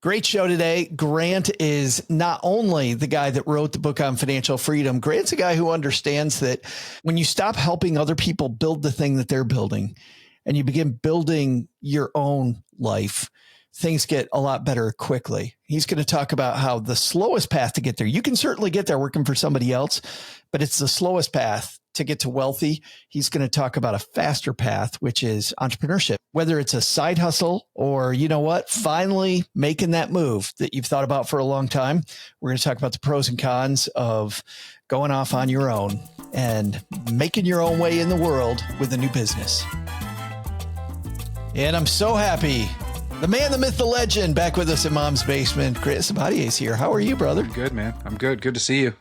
Great show today. Grant is not only the guy that wrote the book on financial freedom, Grant's a guy who understands that when you stop helping other people build the thing that they're building and you begin building your own life, things get a lot better quickly. He's going to talk about how the slowest path to get there, you can certainly get there working for somebody else, but it's the slowest path to get to wealthy. He's going to talk about a faster path, which is entrepreneurship, whether it's a side hustle or, you know what, finally making that move that you've thought about for a long time. We're going to talk about the pros and cons of going off on your own and making your own way in the world with a new business. And I'm so happy. The man, the myth, the legend, back with us in Mom's Basement. Grant Sabatier is here. How are you, brother? I'm good, man. I'm good. Good to see you.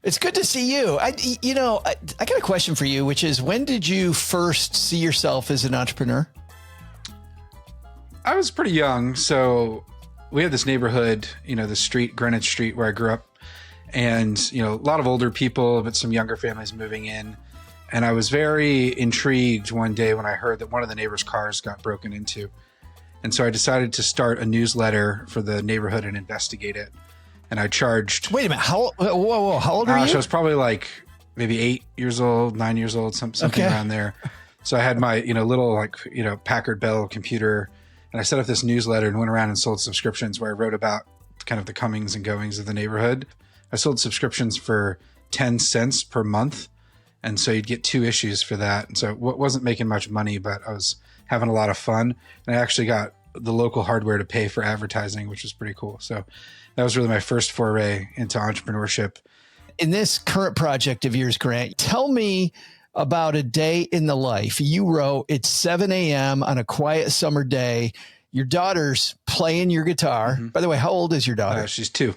It's good to see you. I got a question for you, which is, when did you first see yourself as an entrepreneur? I was pretty young. So we had this neighborhood, the street, Greenwich Street, where I grew up. And, a lot of older people, but some younger families moving in. And I was very intrigued one day when I heard that one of the neighbors' cars got broken into. And so I decided to start a newsletter for the neighborhood and investigate it. And I charged. Wait a minute. How old are you? I was probably like maybe 8 years old, 9 years old, something around there. So I had my, little Packard Bell computer, and I set up this newsletter and went around and sold subscriptions where I wrote about kind of the comings and goings of the neighborhood. I sold subscriptions for 10 cents per month. And so you'd get 2 issues for that. And so it wasn't making much money, but I was having a lot of fun. And I actually got the local hardware to pay for advertising, which was pretty cool. So that was really my first foray into entrepreneurship. In this current project of yours, Grant, tell me about a day in the life. You wrote, it's 7 a.m. on a quiet summer day. Your daughter's playing your guitar. Mm-hmm. By the way, how old is your daughter? She's 2.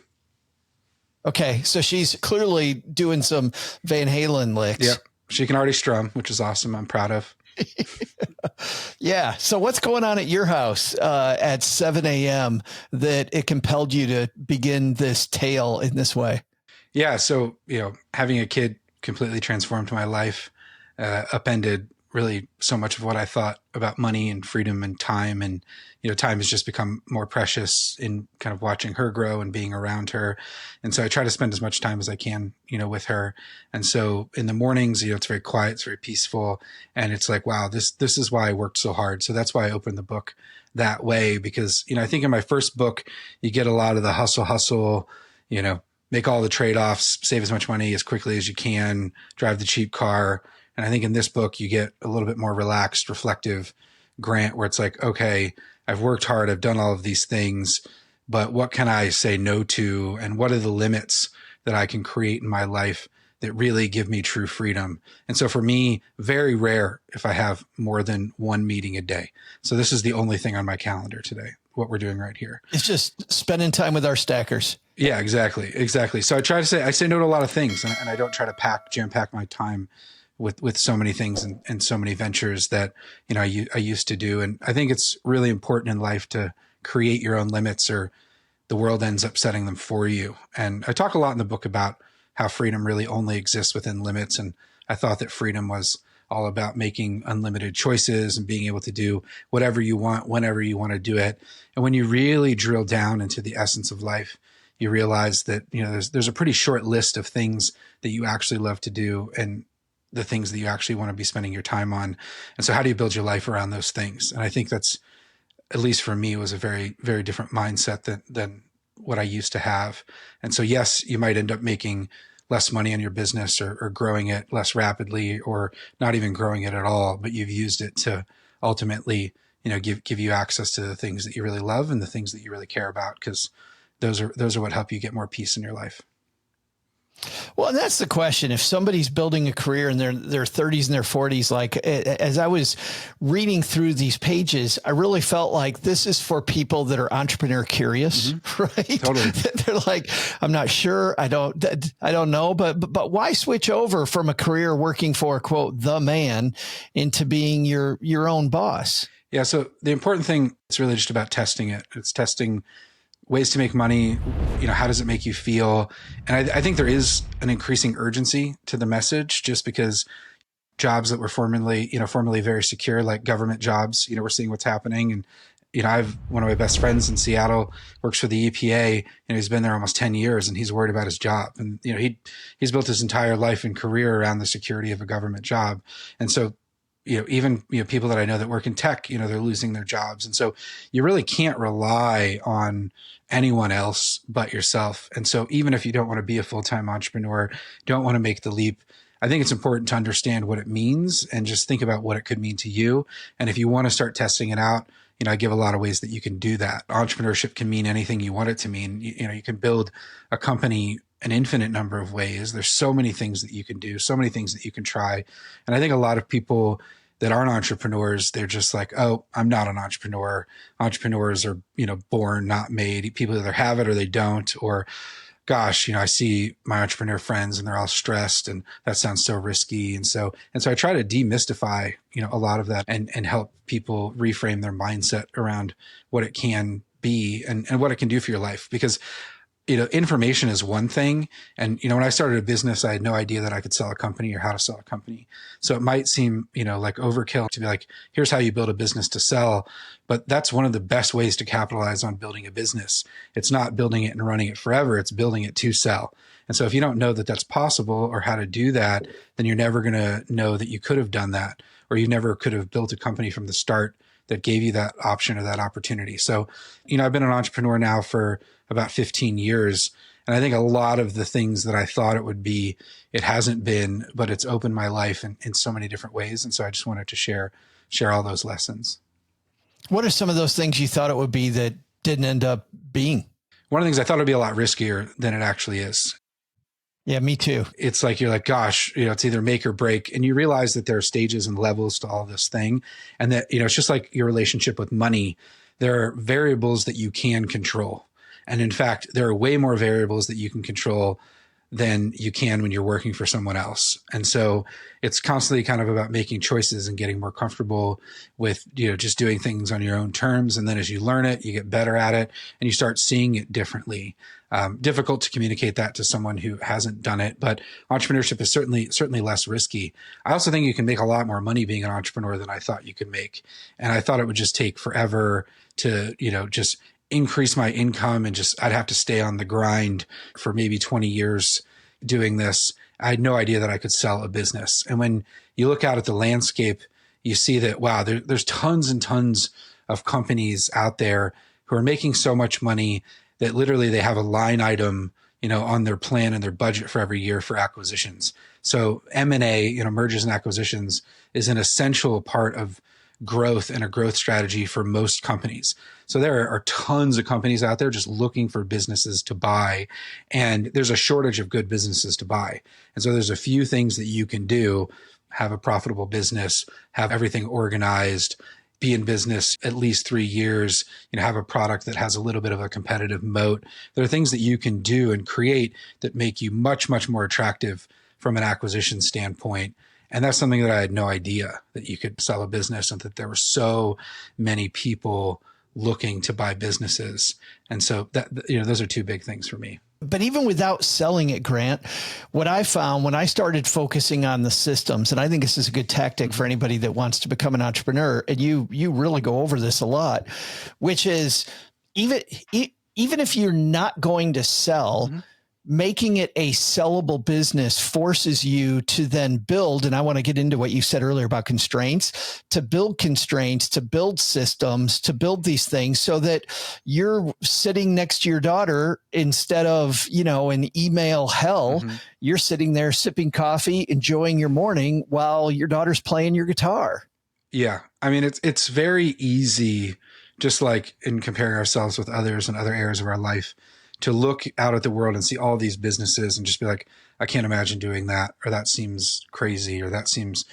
Okay, so she's clearly doing some Van Halen licks. Yep, she can already strum, which is awesome. I'm proud of. Yeah. So what's going on at your house at 7 a.m. that it compelled you to begin this tale in this way? Yeah. So, having a kid completely transformed my life, upended really so much of what I thought about money and freedom and time. And, time has just become more precious in kind of watching her grow and being around her. And so I try to spend as much time as I can, with her. And so in the mornings, it's very quiet, it's very peaceful. And it's like, wow, this is why I worked so hard. So that's why I opened the book that way, because, I think in my first book, you get a lot of the hustle, make all the trade-offs, save as much money as quickly as you can, drive the cheap car. And I think in this book, you get a little bit more relaxed, reflective Grant, where it's like, okay, I've worked hard, I've done all of these things, but what can I say no to? And what are the limits that I can create in my life that really give me true freedom? And so for me, very rare if I have more than one meeting a day. So this is the only thing on my calendar today, what we're doing right here. It's just spending time with our stackers. Yeah, exactly. So I say no to a lot of things, and I don't try to jam pack my time with so many things and so many ventures that, I used to do. And I think it's really important in life to create your own limits, or the world ends up setting them for you. And I talk a lot in the book about how freedom really only exists within limits. And I thought that freedom was all about making unlimited choices and being able to do whatever you want, whenever you want to do it. And when you really drill down into the essence of life, you realize that, there's a pretty short list of things that you actually love to do, and the things that you actually want to be spending your time on. And so how do you build your life around those things? And I think that's, at least for me, was a very, very different mindset than what I used to have. And so, yes, you might end up making less money in your business, or growing it less rapidly, or not even growing it at all, but you've used it to ultimately, give you access to the things that you really love and the things that you really care about, because those are what help you get more peace in your life. Well, and that's the question. If somebody's building a career in their 30s and their 40s, like as I was reading through these pages, I really felt like this is for people that are entrepreneur curious, right? Totally. They're like, I'm not sure. I don't know, but why switch over from a career working for, quote, the man, into being your own boss? Yeah. So the important thing, it's really just about testing it. It's testing ways to make money. How does it make you feel? And I think there is an increasing urgency to the message, just because jobs that were formerly very secure, like government jobs, we're seeing what's happening, I have one of my best friends in Seattle works for the EPA, and he's been there almost 10 years, and he's worried about his job. And, he's built his entire life and career around the security of a government job. And so, even, people that I know that work in tech, they're losing their jobs. And so you really can't rely on anyone else but yourself. And so even if you don't want to be a full-time entrepreneur, don't want to make the leap, I think it's important to understand what it means and just think about what it could mean to you. And if you want to start testing it out, I give a lot of ways that you can do that. Entrepreneurship can mean anything you want it to mean. You can build a company an infinite number of ways. There's so many things that you can do, so many things that you can try. And I think a lot of people that aren't entrepreneurs, they're just like, oh, I'm not an entrepreneur. Entrepreneurs are, born, not made. People either have it or they don't, or gosh, I see my entrepreneur friends and they're all stressed and that sounds so risky. And so I try to demystify, a lot of that and help people reframe their mindset around what it can be and what it can do for your life. Because information is one thing. And, when I started a business, I had no idea that I could sell a company or how to sell a company. So it might seem, like overkill to be like, here's how you build a business to sell. But that's one of the best ways to capitalize on building a business. It's not building it and running it forever. It's building it to sell. And so if you don't know that that's possible or how to do that, then you're never going to know that you could have done that, or you never could have built a company from the start that gave you that option or that opportunity. So, I've been an entrepreneur now for about 15 years. And I think a lot of the things that I thought it would be, it hasn't been, but it's opened my life in so many different ways. And so I just wanted to share all those lessons. What are some of those things you thought it would be that didn't end up being? One of the things I thought it'd be a lot riskier than it actually is. Yeah, me too. It's like, you're like, gosh, it's either make or break. And you realize that there are stages and levels to all this thing. And that, it's just like your relationship with money. There are variables that you can control. And in fact, there are way more variables that you can control than you can when you're working for someone else. And so it's constantly kind of about making choices and getting more comfortable with, just doing things on your own terms. And then as you learn it, you get better at it and you start seeing it differently. Difficult to communicate that to someone who hasn't done it, but entrepreneurship is certainly less risky. I also think you can make a lot more money being an entrepreneur than I thought you could make. And I thought it would just take forever to, just increase my income and I'd have to stay on the grind for maybe 20 years doing this. I had no idea that I could sell a business. And when you look out at the landscape, you see that, wow, there's tons and tons of companies out there who are making so much money that literally they have a line item, on their plan and their budget for every year for acquisitions. So M&A, mergers and acquisitions, is an essential part of growth and a growth strategy for most companies. So there are tons of companies out there just looking for businesses to buy, and there's a shortage of good businesses to buy. And so there's a few things that you can do: have a profitable business, have everything organized, be in business at least 3 years, have a product that has a little bit of a competitive moat. There are things that you can do and create that make you much, much more attractive from an acquisition standpoint. And that's something that I had no idea, that you could sell a business and that there were so many people looking to buy businesses. And so that, those are two big things for me. But even without selling it, Grant, what I found when I started focusing on the systems, and I think this is a good tactic for anybody that wants to become an entrepreneur, and you really go over this a lot, which is even if you're not going to sell, making it a sellable business forces you to then build. And I want to get into what you said earlier about constraints, to build systems, to build these things so that you're sitting next to your daughter instead of, in email hell, you're sitting there sipping coffee, enjoying your morning while your daughter's playing your guitar. Yeah. I mean, it's very easy, just like in comparing ourselves with others in other areas of our life, to look out at the world and see all these businesses and just be like, I can't imagine doing that, or that seems crazy, or that seems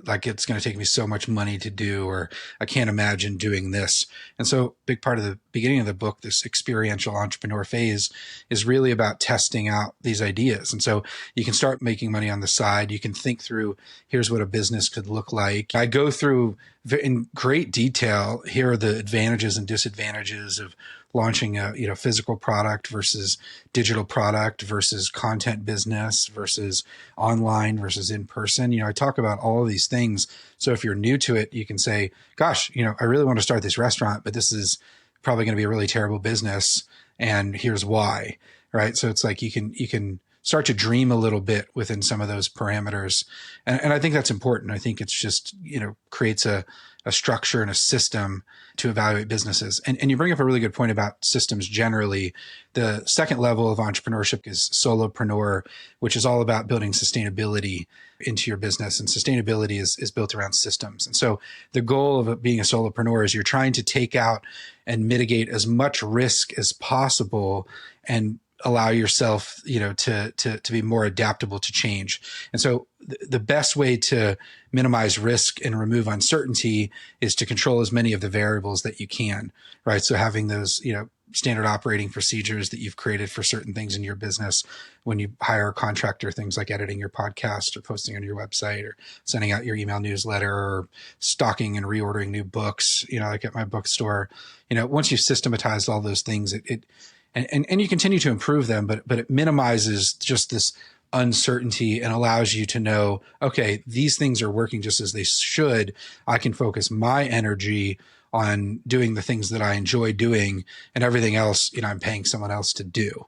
like it's going to take me so much money to do, or I can't imagine doing this. And so big part of the beginning of the book, this experiential entrepreneur phase, is really about testing out these ideas. And so you can start making money on the side. You can think through, here's what a business could look like. I go through in great detail, here are the advantages and disadvantages of launching a, physical product versus digital product versus content business versus online versus in person. I talk about all of these things. So if you're new to it, you can say, gosh, I really want to start this restaurant, but this is probably going to be a really terrible business. And here's why, right? So it's like you can start to dream a little bit within some of those parameters. And I think that's important. I think it's just, creates a structure and a system to evaluate businesses. And you bring up a really good point about systems generally. The second level of entrepreneurship is solopreneur, which is all about building sustainability into your business. And sustainability is built around systems. And so the goal of being a solopreneur is you're trying to take out and mitigate as much risk as possible and allow yourself, to be more adaptable to change. And so the best way to minimize risk and remove uncertainty is to control as many of the variables that you can, right? So having those, standard operating procedures that you've created for certain things in your business, when you hire a contractor, things like editing your podcast or posting on your website or sending out your email newsletter or stocking and reordering new books, like at my bookstore, once you've systematized all those things, and you continue to improve them, but it minimizes just this uncertainty and allows you to know, okay, these things are working just as they should. I can focus my energy on doing the things that I enjoy doing, and everything else, I'm paying someone else to do.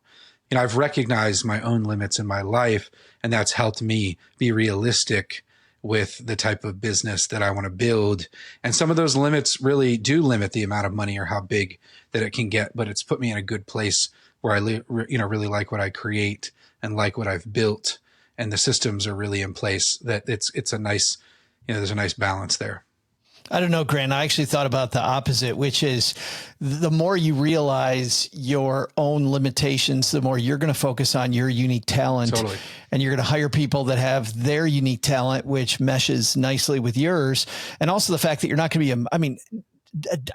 I've recognized my own limits in my life, and that's helped me be realistic with the type of business that I want to build. And some of those limits really do limit the amount of money or how big that it can get, but it's put me in a good place where I really like what I create and like what I've built. And the systems are really in place that it's a nice, there's a nice balance there. I don't know, Grant. I actually thought about the opposite, which is the more you realize your own limitations, the more you're going to focus on your unique talent. Totally. And you're going to hire people that have their unique talent, which meshes nicely with yours. And also the fact that you're not going to be,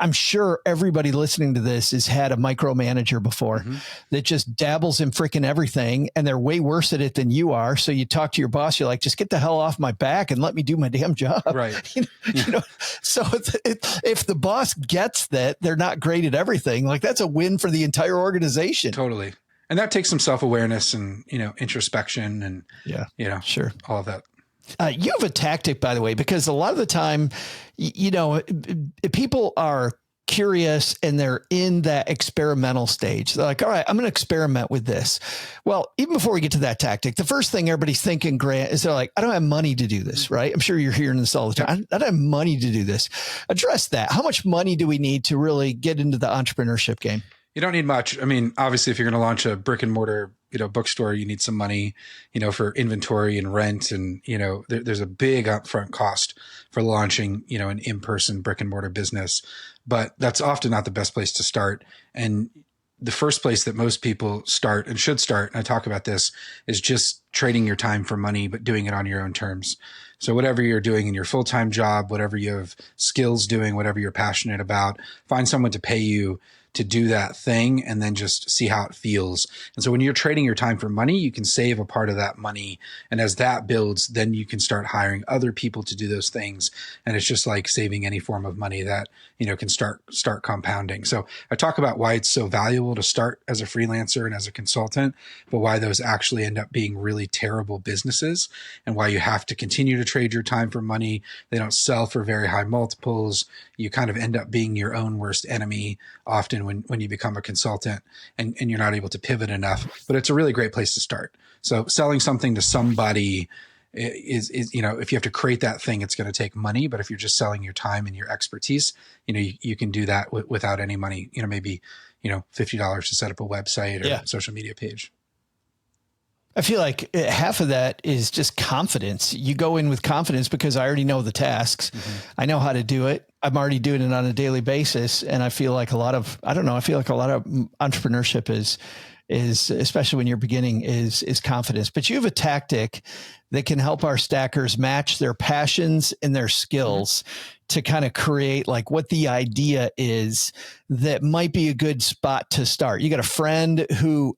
I'm sure everybody listening to this has had a micromanager before that just dabbles in freaking everything, and they're way worse at it than you are. So you talk to your boss, you're like, just get the hell off my back and let me do my damn job. Right. So if the boss gets that they're not great at everything, like that's a win for the entire organization. Totally. And that takes some self-awareness and, introspection and, sure. all of that. You have a tactic, by the way, because a lot of the time, people are curious and they're in that experimental stage. They're like, all right, I'm going to experiment with this. Well, even before we get to that tactic, the first thing everybody's thinking, Grant, is they're like, I don't have money to do this, right? I'm sure you're hearing this all the time. I don't have money to do this. Address that. How much money do we need to really get into the entrepreneurship game? You don't need much. Obviously, if you're going to launch a brick and mortar, bookstore, you need some money, for inventory and rent. And, there's a big upfront cost for launching, an in-person brick and mortar business, but that's often not the best place to start. And the first place that most people start and should start, and I talk about this, is just trading your time for money, but doing it on your own terms. So whatever you're doing in your full-time job, whatever you have skills doing, whatever you're passionate about, find someone to pay you to do that thing and then just see how it feels. And so when you're trading your time for money, you can save a part of that money. And as that builds, then you can start hiring other people to do those things. And it's just like saving any form of money that, can start compounding. So I talk about why it's so valuable to start as a freelancer and as a consultant, but why those actually end up being really terrible businesses and why you have to continue to trade your time for money. They don't sell for very high multiples. You kind of end up being your own worst enemy often when you become a consultant and you're not able to pivot enough, but it's a really great place to start. So selling something to somebody is if you have to create that thing, it's going to take money, but if you're just selling your time and your expertise, you can do that without any money, maybe, $50 to set up a website or social media page. I feel like half of that is just confidence. You go in with confidence because I already know the tasks. I know how to do it. I'm already doing it on a daily basis. And I feel like a lot of entrepreneurship is especially when you're beginning is confidence, but you have a tactic that can help our stackers match their passions and their skills to kind of create like what the idea is that might be a good spot to start. You got a friend who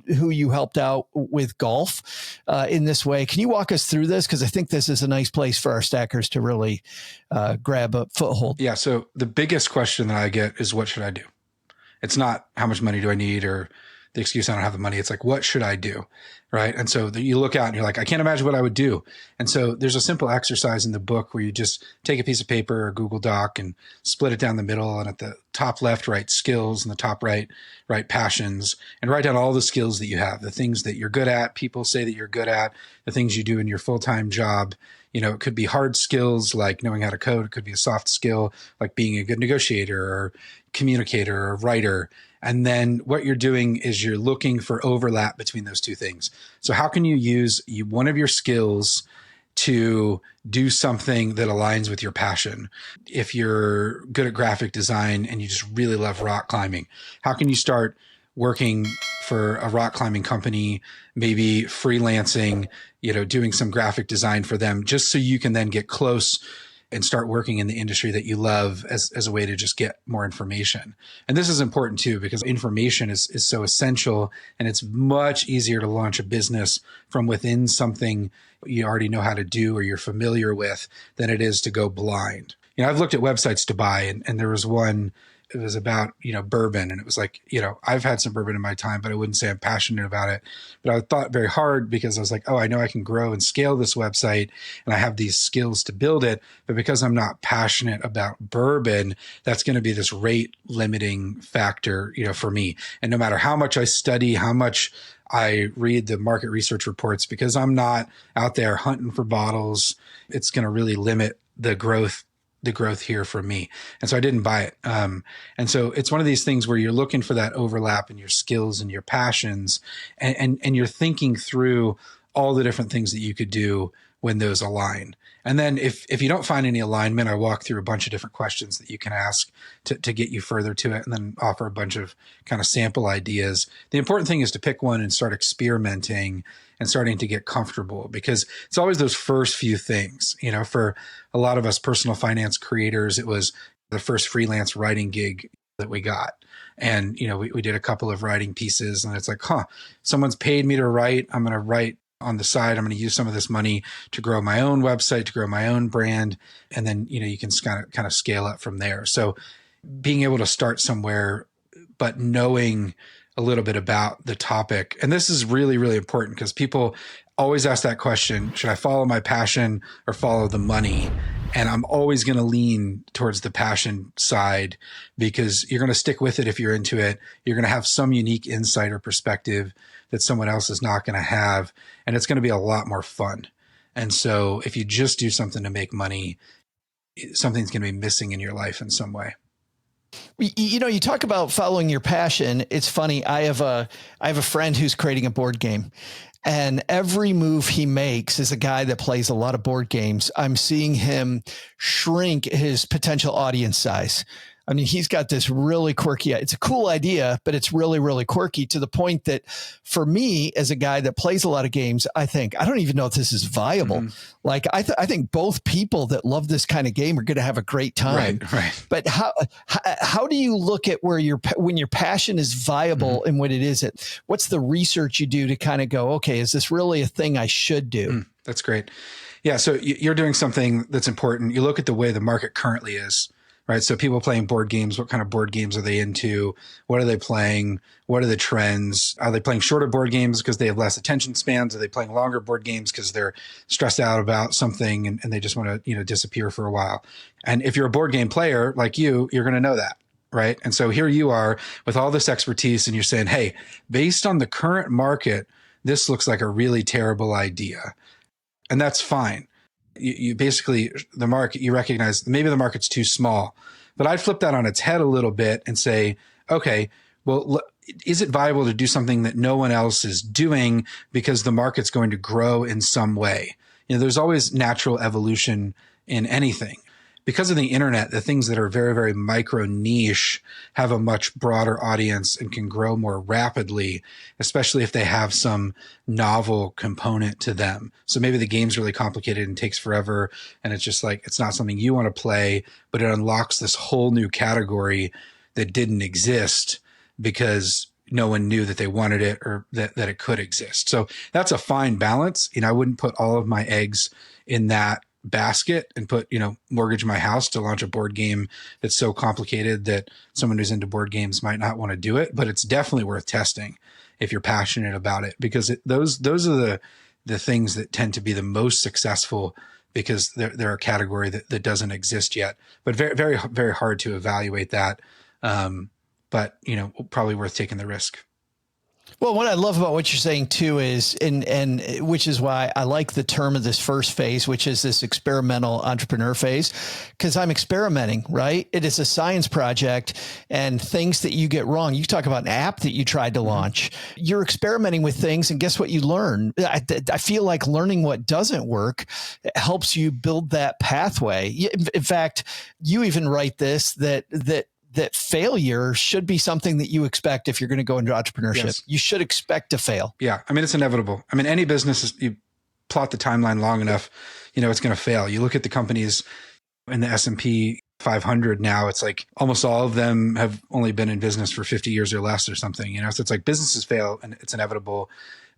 you helped out with golf in this way. Can you walk us through this? Because I think this is a nice place for our stackers to really grab a foothold. Yeah. So the biggest question that I get is, what should I do? It's not how much money do I need or the excuse I don't have the money. It's like, what should I do? Right. And so you look out and you're like, I can't imagine what I would do. And so there's a simple exercise in the book where you just take a piece of paper or Google Doc and split it down the middle. And at the top left, write skills, and the top right, write passions, and write down all the skills that you have, the things that you're good at, people say that you're good at, the things you do in your full-time job. It could be hard skills like knowing how to code. It could be a soft skill like being a good negotiator or communicator or writer. And then what you're doing is you're looking for overlap between those two things. So how can you use one of your skills to do something that aligns with your passion? If you're good at graphic design and you just really love rock climbing, how can you start working for a rock climbing company, maybe freelancing, doing some graphic design for them, just so you can then get close and start working in the industry that you love as a way to just get more information. And this is important too, because information is so essential, and it's much easier to launch a business from within something you already know how to do or you're familiar with than it is to go blind. I've looked at websites to buy, and there was one. It was about, bourbon. And it was like, I've had some bourbon in my time, but I wouldn't say I'm passionate about it. But I thought very hard because I was like, oh, I know I can grow and scale this website and I have these skills to build it. But because I'm not passionate about bourbon, that's going to be this rate limiting factor, for me. And no matter how much I study, how much I read the market research reports, because I'm not out there hunting for bottles, it's going to really limit the growth here for me. And so I didn't buy it. And so it's one of these things where you're looking for that overlap in your skills and your passions, and you're thinking through all the different things that you could do when those align. And then if you don't find any alignment, I walk through a bunch of different questions that you can ask to get you further to it, and then offer a bunch of kind of sample ideas. The important thing is to pick one and start experimenting and starting to get comfortable, because it's always those first few things. For a lot of us personal finance creators, it was the first freelance writing gig that we got. And, we did a couple of writing pieces, and it's like, someone's paid me to write. I'm going to write on the side. I'm going to use some of this money to grow my own website, to grow my own brand. And then, you can kind of scale up from there. So being able to start somewhere, but knowing a little bit about the topic. And this is really, really important, because people always ask that question: should I follow my passion or follow the money? And I'm always going to lean towards the passion side, because you're going to stick with it if you're into it. You're going to have some unique insight or perspective that someone else is not going to have. And it's going to be a lot more fun. And so if you just do something to make money, something's going to be missing in your life in some way. You talk about following your passion. It's funny. I have a friend who's creating a board game, and every move he makes is a guy that plays a lot of board games. I'm seeing him shrink his potential audience size. I mean, he's got this really quirky, it's a cool idea, but it's really, really quirky, to the point that for me, as a guy that plays a lot of games, I think, I don't even know if this is viable. Mm-hmm. Like, I think both people that love this kind of game are going to have a great time. Right. But how do you look at when your passion is viable, mm-hmm. and when it isn't? What's the research you do to kind of go, okay, is this really a thing I should do? That's great. Yeah. So you're doing something that's important. You look at the way the market currently is. Right. So people playing board games, what kind of board games are they into? What are they playing? What are the trends? Are they playing shorter board games because they have less attention spans? Are they playing longer board games because they're stressed out about something and they just want to, disappear for a while? And if you're a board game player like you're going to know that. Right. And so here you are with all this expertise, and you're saying, hey, based on the current market, this looks like a really terrible idea. And that's fine. You basically, the market, you recognize maybe the market's too small, but I'd flip that on its head a little bit and say, okay, well, is it viable to do something that no one else is doing because the market's going to grow in some way? There's always natural evolution in anything. Because of the internet, the things that are very, very micro niche have a much broader audience and can grow more rapidly, especially if they have some novel component to them. So maybe the game's really complicated and takes forever, and it's just like, it's not something you want to play, but it unlocks this whole new category that didn't exist because no one knew that they wanted it or that it could exist. So that's a fine balance. I wouldn't put all of my eggs in that basket and put, mortgage my house to launch a board game that's so complicated that someone who's into board games might not want to do it, but it's definitely worth testing if you're passionate about it, because those are the things that tend to be the most successful, because they're a category that doesn't exist yet, but very, very, very hard to evaluate that. But probably worth taking the risk. Well, what I love about what you're saying too is, and which is why I like the term of this first phase, which is this experimental entrepreneur phase, because I'm experimenting, right? It is a science project, and things that you get wrong. You talk about an app that you tried to launch. You're experimenting with things, and guess what you learn? I feel like learning what doesn't work helps you build that pathway. In fact, you even write this, that failure should be something that you expect if you're going to go into entrepreneurship. Yes. You should expect to fail. Yeah. I mean, it's inevitable. I mean, any business, you plot the timeline long enough, it's going to fail. You look at the companies in the S&P 500 now, it's like almost all of them have only been in business for 50 years or less or something, so it's like businesses fail and it's inevitable.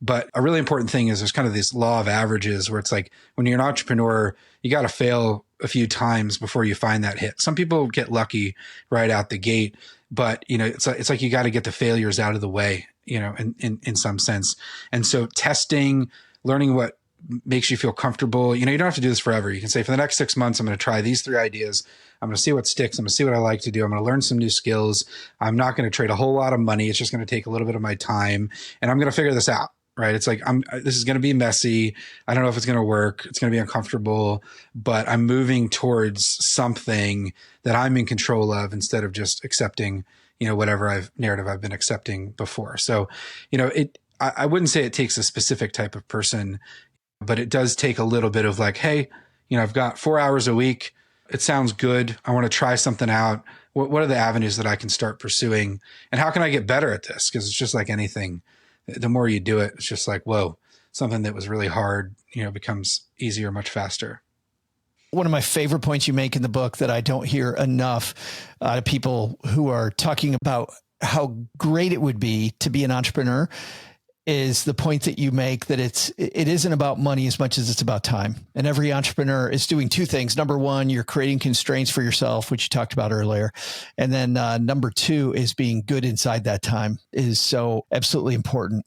But a really important thing is there's kind of this law of averages where it's like when you're an entrepreneur, you got to fail a few times before you find that hit. Some people get lucky right out the gate, but it's like you got to get the failures out of the way, in some sense. And so testing, learning what makes you feel comfortable, you don't have to do this forever. You can say, for the next 6 months, I'm going to try these 3 ideas. I'm going to see what sticks. I'm going to see what I like to do. I'm going to learn some new skills. I'm not going to trade a whole lot of money. It's just going to take a little bit of my time, and I'm going to figure this out. Right. It's like, this is going to be messy. I don't know if it's going to work. It's going to be uncomfortable, but I'm moving towards something that I'm in control of instead of just accepting, whatever narrative I've been accepting before. So, I wouldn't say it takes a specific type of person, but it does take a little bit of like, hey, I've got 4 hours a week. It sounds good. I want to try something out. What are the avenues that I can start pursuing? And how can I get better at this? Because it's just like anything. The more you do it, it's just like, whoa, something that was really hard, becomes easier much faster. One of my favorite points you make in the book that I don't hear enough people who are talking about how great it would be to be an entrepreneur is the point that you make that it isn't about money as much as it's about time. And every entrepreneur is doing 2 things. Number 1, you're creating constraints for yourself, which you talked about earlier. And then number 2 is being good inside that time is so absolutely important.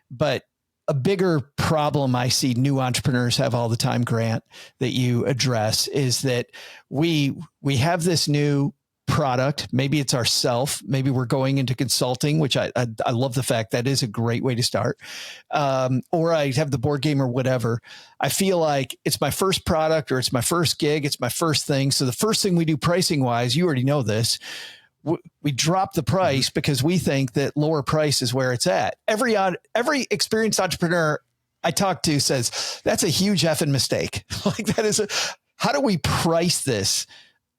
But a bigger problem I see new entrepreneurs have all the time, Grant, that you address is that we have this new product. Maybe it's ourself. Maybe we're going into consulting, which I love the fact that is a great way to start. Or I have the board game or whatever. I feel like it's my first product or it's my first gig. It's my first thing. So the first thing we do pricing wise, you already know this, we drop the price because we think that lower price is where it's at. Every experienced entrepreneur I talk to says that's a huge effing mistake. Like that is how do we price this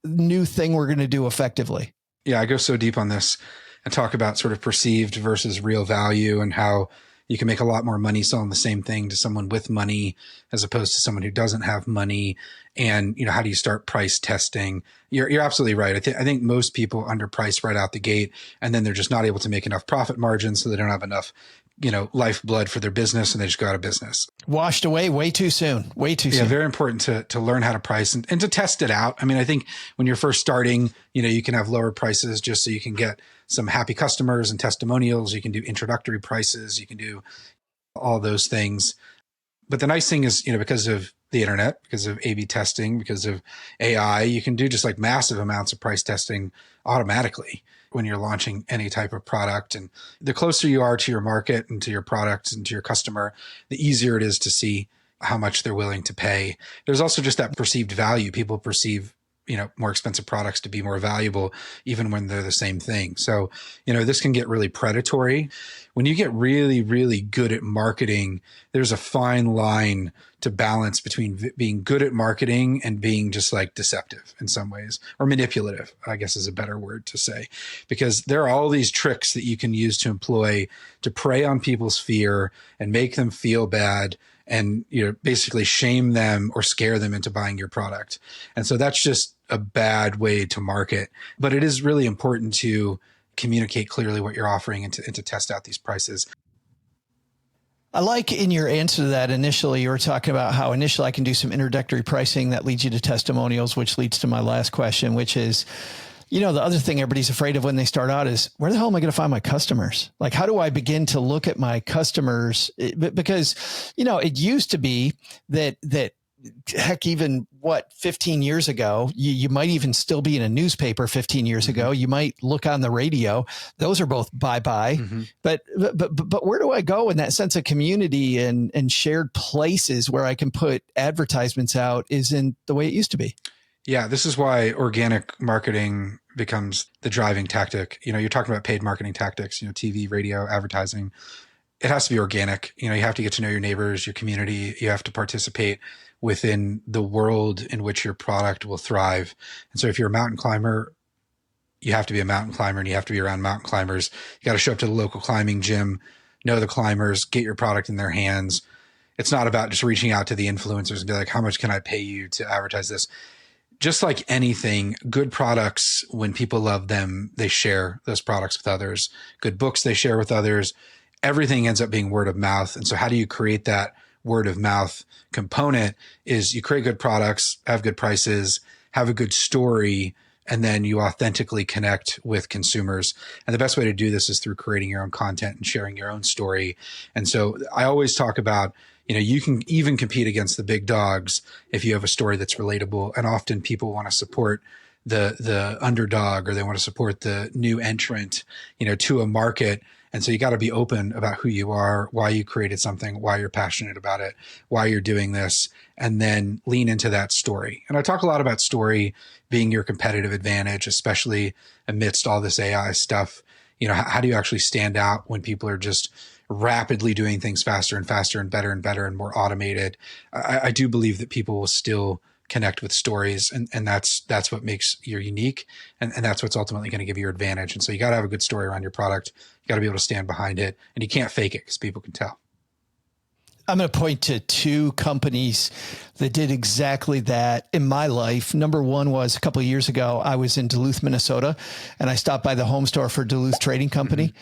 new thing we're going to do effectively? Yeah, I go so deep on this and talk about sort of perceived versus real value and how you can make a lot more money selling the same thing to someone with money as opposed to someone who doesn't have money. And, how do you start price testing? You're absolutely right. I think most people underprice right out the gate, and then they're just not able to make enough profit margins. So they don't have enough, lifeblood for their business, and they just go out of business. Washed away way too soon. Yeah, very important to learn how to price and to test it out. I mean, I think when you're first starting, you can have lower prices just so you can get some happy customers and testimonials. You can do introductory prices. You can do all those things. But the nice thing is, because of the internet, because of A/B testing, because of AI, you can do just like massive amounts of price testing automatically when you're launching any type of product. And the closer you are to your market and to your product and to your customer, the easier it is to see how much they're willing to pay. There's also just that perceived value. People perceive, more expensive products to be more valuable, even when they're the same thing. So, this can get really predatory. When you get really, really good at marketing, there's a fine line to balance between being good at marketing and being just like deceptive in some ways, or manipulative, I guess is a better word to say, because there are all these tricks that you can use to employ to prey on people's fear and make them feel bad and, basically shame them or scare them into buying your product. And so that's just a bad way to market, but it is really important to communicate clearly what you're offering and to test out these prices. I like in your answer to that initially, you were talking about how initially I can do some introductory pricing that leads you to testimonials, which leads to my last question, which is, the other thing everybody's afraid of when they start out is, where the hell am I going to find my customers? Like, how do I begin to look at my customers? Because, it used to be that heck, even 15 years ago, you might even still be in a newspaper 15 years ago. You might look on the radio. Those are both bye-bye. But where do I go in that sense of community and shared places where I can put advertisements out isn't the way it used to be. Yeah, this is why organic marketing becomes the driving tactic. You're talking about paid marketing tactics, TV, radio, advertising. It has to be organic. You have to get to know your neighbors, your community. You have to participate within the world in which your product will thrive. And so if you're a mountain climber, you have to be a mountain climber and you have to be around mountain climbers. You got to show up to the local climbing gym, know the climbers, get your product in their hands. It's not about just reaching out to the influencers and be like, how much can I pay you to advertise this? Just like anything, good products, when people love them, they share those products with others. Good books, they share with others. Everything ends up being word of mouth. And so how do you create that word of mouth component? Is you create good products, have good prices, have a good story, and then you authentically connect with consumers. And the best way to do this is through creating your own content and sharing your own story. And so I always talk about, you can even compete against the big dogs if you have a story that's relatable. And often people want to support the underdog, or they want to support the new entrant, to a market. And so you got to be open about who you are, why you created something, why you're passionate about it, why you're doing this, and then lean into that story. And I talk a lot about story being your competitive advantage, especially amidst all this AI stuff. How do you actually stand out when people are just rapidly doing things faster and faster and better and more automated? I do believe that people will still connect with stories, and that's what makes you unique, and that's what's ultimately going to give you your advantage. And so you got to have a good story around your product. You got to be able to stand behind it, and you can't fake it because people can tell. I'm going to point to two companies that did exactly that in my life. Number one was a couple of years ago, I was in Duluth, Minnesota, and I stopped by the home store for Duluth Trading Company.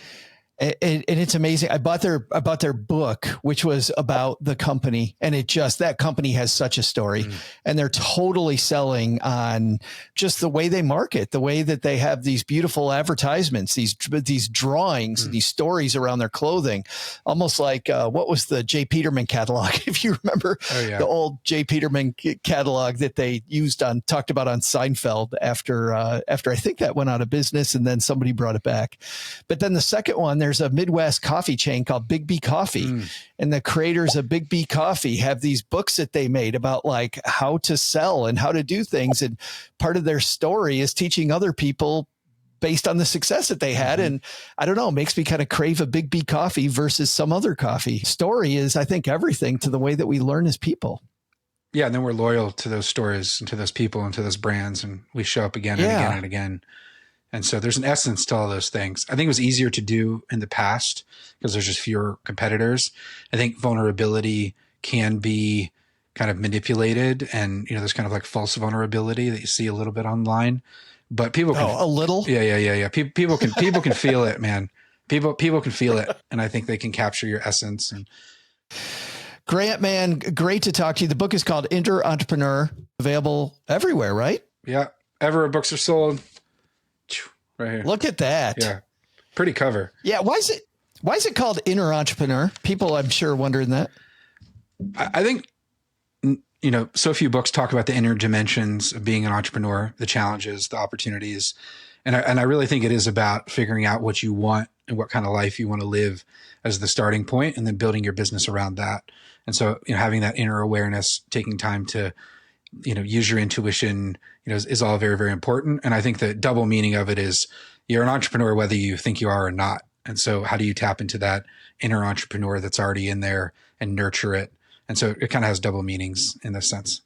And it's amazing. I bought their book, which was about the company, and that company has such a story, and they're totally selling on just the way they market, the way that they have these beautiful advertisements, these drawings, these stories around their clothing, almost like what was the J. Peterman catalog, if you remember, the old J. Peterman catalog that they talked about on Seinfeld after I think that went out of business, and then somebody brought it back. But then the second one, there's a Midwest coffee chain called Big B Coffee, and the creators of Big B Coffee have these books that they made about like how to sell and how to do things. And part of their story is teaching other people based on the success that they had. And I don't know, it makes me kind of crave a Big B Coffee versus some other coffee. Story is, I think, everything to the way that we learn as people. Yeah. And then we're loyal to those stories and to those people and to those brands, and we show up again and again and again. And so there's an essence to all those things. I think it was easier to do in the past because there's just fewer competitors. I think vulnerability can be kind of manipulated, and there's kind of like false vulnerability that you see a little bit online. But people can a little. Yeah. People can feel it, man. People can feel it, and I think they can capture your essence. And Grant, man, great to talk to you. The book is called Entrepreneur, available everywhere, right? Yeah, everywhere books are sold. Right here. Look at that. Yeah. Pretty cover. Yeah. Why is it called Inner Entrepreneur? People, I'm sure, wondering that. I think, so few books talk about the inner dimensions of being an entrepreneur, the challenges, the opportunities. And I really think it is about figuring out what you want and what kind of life you want to live as the starting point, and then building your business around that. And so, having that inner awareness, taking time to, use your intuition, is all very, very important. And I think the double meaning of it is you're an entrepreneur, whether you think you are or not. And so how do you tap into that inner entrepreneur that's already in there and nurture it? And so it kind of has double meanings in this sense.